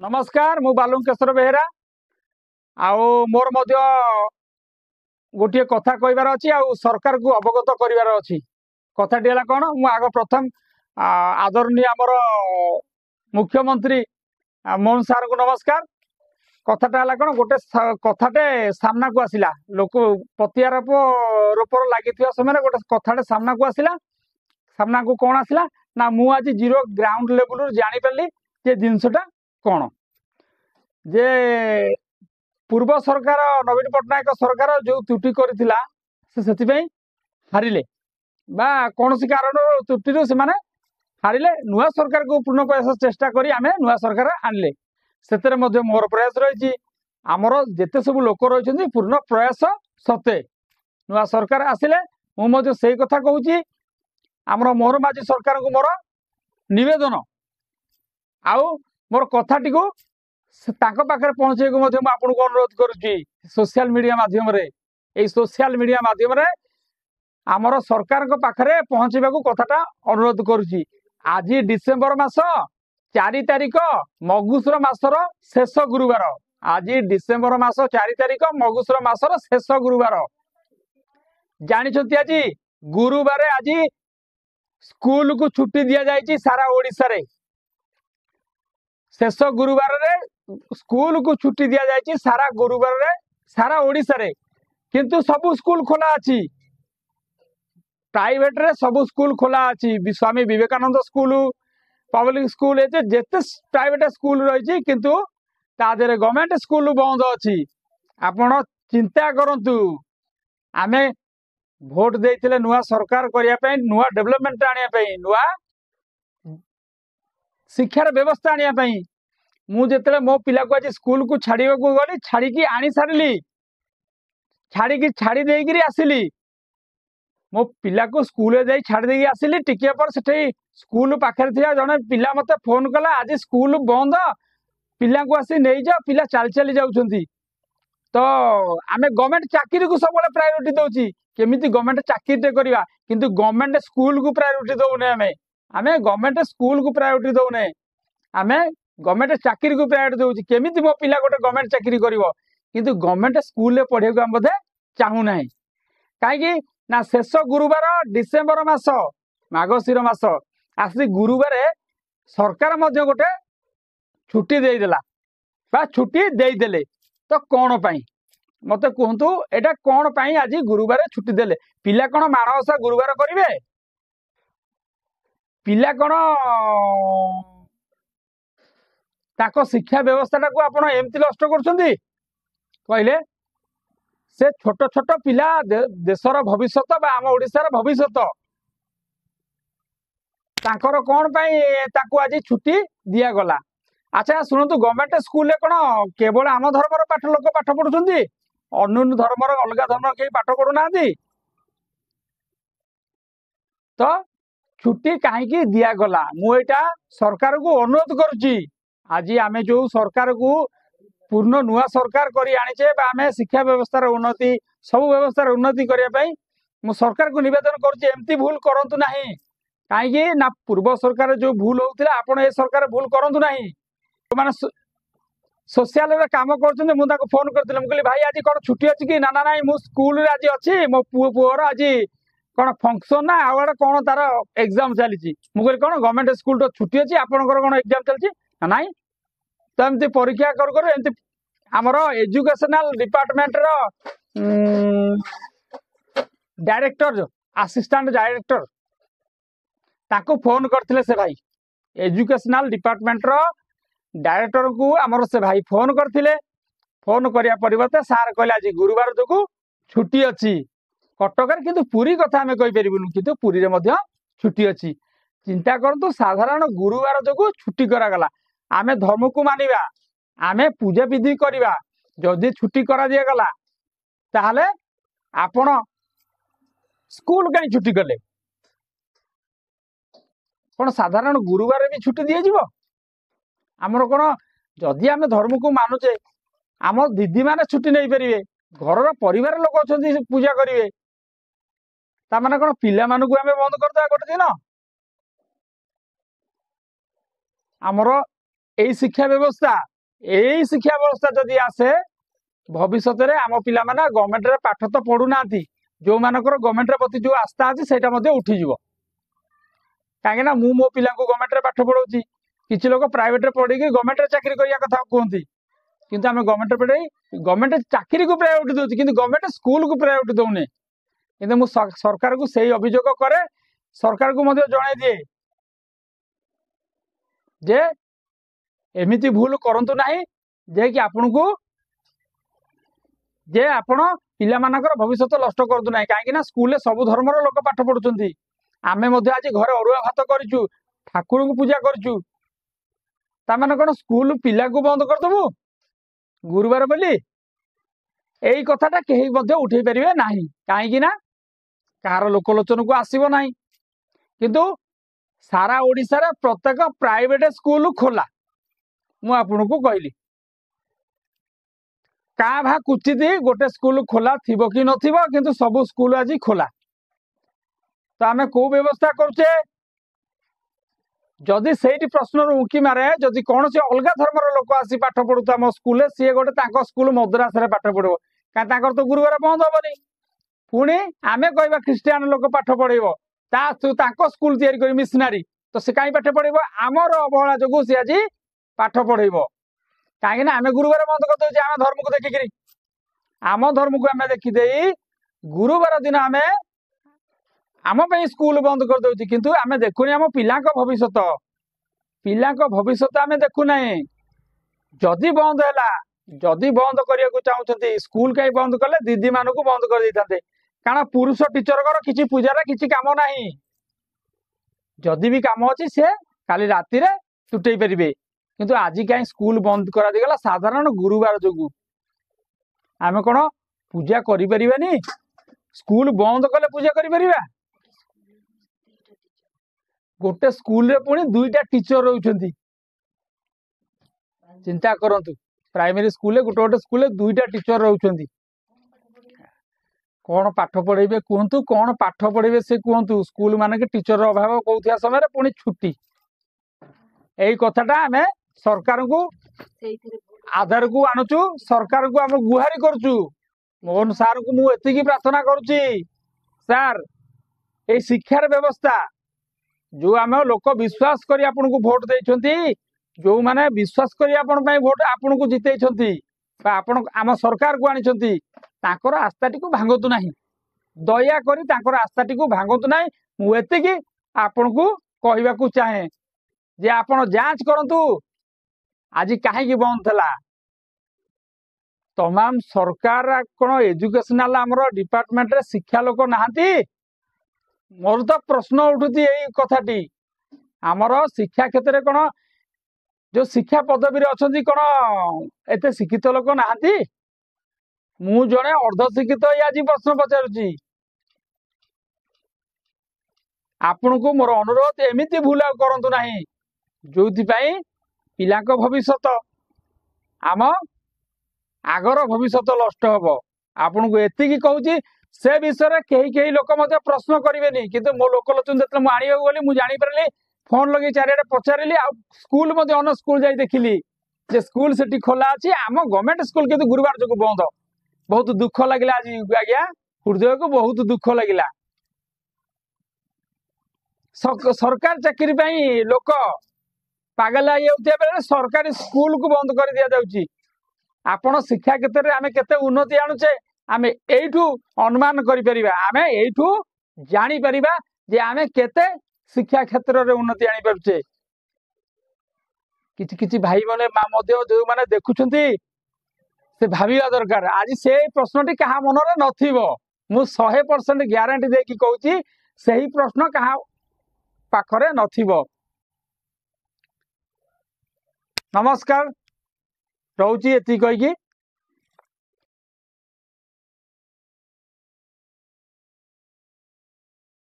नमस्कार मु बालुकेश्वर बेहेरा आउ मोर मध्य गोटे कथा कहबार अच्छी सरकार को अवगत करार अच्छी कथाटी है कौन मु आग प्रथम आदरणीय आमर मुख्यमंत्री मोहन सार को नमस्कार। कथाटा है कौन गोटे कथाटे सामना को आसला लोक प्रत्यारोप रोपर लगी समय गोटे कथाटे सामना को आसला सामना को कौन आसला ना मु आज जीरो ग्राउंड लेवल जानीपारि जे जिनसटा कौन जे पूर्व सरकार नवीन पट्टनायक सरकार जो त्रुटि करथिला से हारिले बा कौन सी कारण त्रुटि से हारिले नुआ सरकार को पूर्ण प्रयास चेष्टा करी आमे नुआ सरकार आनले से मोर प्रयास रही आमर जेते सब लोक रही पूर्ण प्रयास सत्ते नुआ सरकार आसिले मु से कथा कहूँ आमर मोहन माझी सरकार को मोर निवेदन आउ मोर कथाटी को पाखे पहुँचे को आपको अनुरोध करुच्ची सोशल मीडिया माध्यम रे सोशल मीडिया माध्यम रे आमर सरकार पाखे पहुँचवा कथाटा अनुरोध करुच्ची। आज डिसेम्बर मास 4 तारिख मगुसुर मासर शेष गुरुवार आज डिसेम्बर मास 4 तारिख मगुसुर मासर शेष गुरुवार जानते आज गुरुवार आज स्कूल को छुट्टी दि जाएगी सारा ओडिशा रे शेष गुरुवार रे स्कूल को छुट्टी दि जाएगी सारा गुरुवार रे सारा ओडिशा रे किंतु सब स्कूल खोला अछि प्राइवेट रे सब स्कूल खोला अछि Swami Vivekananda school public school जेते प्राइवेट स्कूल रही किंतु तादरे गवर्नमेंट स्कूल बंद अछि। आपण चिंता करंतु आमे भोट देइथिले नुआ सरकार करिया पई नुआ डेवलपमेंट आनिया पई नुआ शिक्षार व्यवस्था आनिया पई मु जेतले मो पिला को आज स्कूल को छाड़ीबा को गली छाड़ी की आनी सारली छाड़ी देगिरी आसिली मो पिला को स्कूल जाई छाड़ी देगी आसिली टिके पर सेठे स्कूल पाखरे थिया जने पिला मते फोन कला आज स्कूल बंद पिला को आसी नै जा पिला चाल चली जाउछंती तो आमे गवर्नमेंट चाकरी को सब प्रायोरिटी दउची केमिति गवर्नमेंट चाकरी करवा किंतु गवर्नमेंट स्कूल को प्रायोरिटी दउने आमे गवर्नमेंट स्कूल को प्रायोरिटी दउने आमे गवर्नमेंट चाकरी को प्रायोरिटी दउची केमिति मो पिला गोटे गवर्नमेंट चाकरी करिवो किंतु गवर्नमेंट स्कूल रे पढ़े को हम बधे चाहू नाही काहे ना शेष गुरुवार डिसेम्बर मास माघशिर मास आसी गुरुवार सरकार मध्य गोटे छुट्टी दे देला बा छुट्टी दे देले तो कौन पाई मते कहतु एटा कौन पाई आज गुरुवार छुट्टी देले पिला कौन माणवसा गुरुवार करिवे पिला कौन ताको शिक्षा व्यवस्था को आपण एमती नष्ट करछंती कहले से छोट छोट पिला देशर भविष्यत बा आम ओडिशार भविष्यत तांकर कौन पाई ताको आज छुट्टी दिया गला। अच्छा शुणु गवर्नमेंट स्कूल रे कौन केवल आम धर्मर पाठ लोक पाठ पढ़ुछंती अन्य धर्मर अलग धर्म के पाठ पढ़ु ना तो छुट्टी कहीं दिया गला मुझा सरकार को अनुरोध करुच्ची आज आमे जो सरकार को पूर्ण नुआ सरकार करी आनीचे आमे शिक्षा व्यवस्थार उन्नति सब व्यवस्थार उन्नति करने मु सरकार को निवेदन करुच्ची एमती भूल करंतु नाही कहीं ना पूर्व सरकार जो भूल होता आपण ए सरकार भूल करंतु नाही माने सोशल रे काम करछन मु फोन करथिले मु कहली भाई आज कौन छुट्टी अछि कि ना ना नाही मु स्कूल रे आज अछि मो पुअर आज कौन फंक्शन ना आवार कौन तार एग्जाम चली मु कहली कौन गवर्नमेंट स्कूल तो छुट्टी अछि आपनकर कौन एग्जाम चलछि ना नाही तो एमती परीक्षा कर एमती आमर एजुकेशनल डिपार्टमेंट रो डायरेक्टर असिस्टेंट डायरेक्टर ताको फोन करथिले से भाई एजुकेशनल डिपार्टमेंट रो डायरेक्टर को आमर से भाई फोन करथिले फोन करिया परिवर्ते सार कहले आज गुरुवार जो छुट्टी अछि कटकर किंतु पुरी कथा हमें कहि परिबुनु किंतु पुरी रे मध्य छुट्टी अछि चिंता करतु साधारण गुरुवार जो छुट्टी करा गला आमे धर्म को मानिबा आमे पूजा विधि करिबा जदि छुट्टी करा दिया गला ताहले आपण स्कूल कहीं छुट्टी कले कौन साधारण गुरुवार भी छुट्टी दिए जीवो आमर कौन जदि आमे धर्म को मानुचे आम दीदी माने छुट्टी नहीं पारे घर परिवार लोक अच्छा पूजा करेंगे ताने कौन पिला मानू आम बंद करदे गोटे दिन आमर এই শিକ୍ଷା ব্যবস্থা जदि आसे भविष्य में आम पिला गवर्नमेंट रे पाठ तो पढ़ुना जो मानकर गवर्नमेंट प्रति जो आस्था अच्छी से उठीज कहीं मु मो पिला गवर्नमेंट रे पाठ पढ़ाऊँ किसी लोग प्राइवेट पढ़ी गवर्नमेंट चाकरी करने कथा कहती किंतु आम गवर्नमेंट पढ़े गवर्नमेंट चाकरी को प्रायोरिटी दूसरी कि गवर्नमेंट स्कूल को प्रायोरिटी दौने कि सरकार को सही अभियोग करे सरकार को जन दिए जे एमिति भूल करंतु नहीं जे कि आपन को जे आपण पिला मानकर भविष्य नष्ट करतु नहीं कहीं स्कूल सब धर्मर लोक पाठ पढ़ुंट आमे आज घर अरुआ भात करूँ ठाकुर को पूजा करूँ ताने कौन स्कूल पिला को बंद करदेबू गुरुवार बोली यही कथाटा कहीं उठे पारे ना कहीं कहार लोकलोचन को आसब ना किंतु सारा ओडिशा रे प्रत्येक प्राइवेट स्कूल खोला मु आपन को कहली का भा कुचित गोटे स्कूल खोला थिबो कि नथिबो किंतु सब स्कूल आज खोला तो आमे को व्यवस्था करुचे जदि से प्रश्न उंकी मारे जदि कौन से अलग धर्मर लोक आसी पाठ पढ़ुता आम स्कूल सी गोटे स्कूल मद्रास रे पाठ पढ़ो कहीं तो गुरुवार बंद हेनी पुणी आमे कहवा ख्रीस्टियान लोक पाठ पढ़ेब स्कूल तैयारी कर मिशनारी तो से कहीं पाठ पढ़ेब आमर अवहेला जो सी आज पाठ पढ़ेब कहीं आमे गुरुवार बंद करदे आम धर्म को देखिक आम धर्म को आम देखीदे गुरुवार दिन आम आम स्कूल बंद करदे किंतु आम देखुनी आम पिला भविष्य आम देखुना जदि बंद है जदि बंद करने को चाहते स्कूल कहीं बंद कले दीदी मान को बंद कर देते कारण पुरुष टीचर किसी पूजार किसी काम ना जदि भी काम अच्छी सी काली राति तुटे पारे किंतु आज कहीं स्कूल बंद कर दिगला साधारण गुरुवार जो आम कौन पूजा करें स्कूल बंद कले पूजा करें गोटे स्कूल रे पुणी दुईटा टीचर रोचंती चिंता करंतु प्राइमरी स्कूल गोटे गोटे स्कूल दुईटा टीचर रोचंती कौन पाठ पढ़ेबे कहतु कौन पाठ पढ़ेबे से कहतु स्कूल मान के टीचर अभाव कहूथिया समय पुणी छुट्टी यही कथाटा आम सरकार को आधार को आणुचु सरकार को आम गुहारी करचु मोहन सार को मुझे प्रार्थना करुच्ची सार ये शिक्षार व्यवस्था जो आम लोक विश्वास कर आपन को भोट देइछंती जो माने विश्वास कर आपन पई भोट आपन को जितेइछंती बा आपन आम सरकार को आनिछंती ताकर आस्थाटी को भांगतु नहीं दया करी ताकर आस्थाटी को भांगतु नहीं मु एतिकी आपन को कहबा को चाहे जे आपन जांच करंतु आज काहे बंद थला तमाम सरकार कोन एजुकेशनल हमरो डिपार्टमेंट रे शिक्षा लोक नाहंती मोर तो प्रश्न उठुती यही कथाटी आमर शिक्षा क्षेत्र में कौन जो शिक्षा पदवी अच्छा कौन एत शिक्षित लोक नाहंती मु जड़े अर्धशिक्षित आज प्रश्न पचारुची आपण को मोर अनुरोध एमती भूल करंतु नहीं जो पिला भविष्य आम आगर भविष्य नष्ट हम आपन को एति कहूँ से विषय में कई लोक प्रश्न करेंगे किंतु मो लोकलोचन जो मुझे गली मुझे जापारि फोन लगे चारिड़े पचारि आ स्कूल अन स्कूल जाई देखिली जे स्कूल से खोला अच्छी आम गवर्नमेंट स्कूल किंतु गुरुवार जो बंद बहुत दुख लगे आज आज्ञा हृदय को बहुत दुख लगे सरकार चाकरी लोक पागल हो सरकारी स्कूल को बंद कर दि जाउची आपण शिक्षा क्षेत्र में आम केते उन्नति आणुचे आमे एठू अनुमान करिपरिबा आमे एठू जानी परिबा जे आमे केते शिक्षा क्षेत्र रे उन्नति आनी परछे किछि किछि भाई माने मध्य जो माने देखुछंती से भाबिया दरकार आज से प्रश्नटी कहा मन रे नथिबो मु 100% ग्यारंटी दे कि कहूची सही प्रश्न कहा पाखरे नथिबो। नमस्कार रहउची एति कहि कि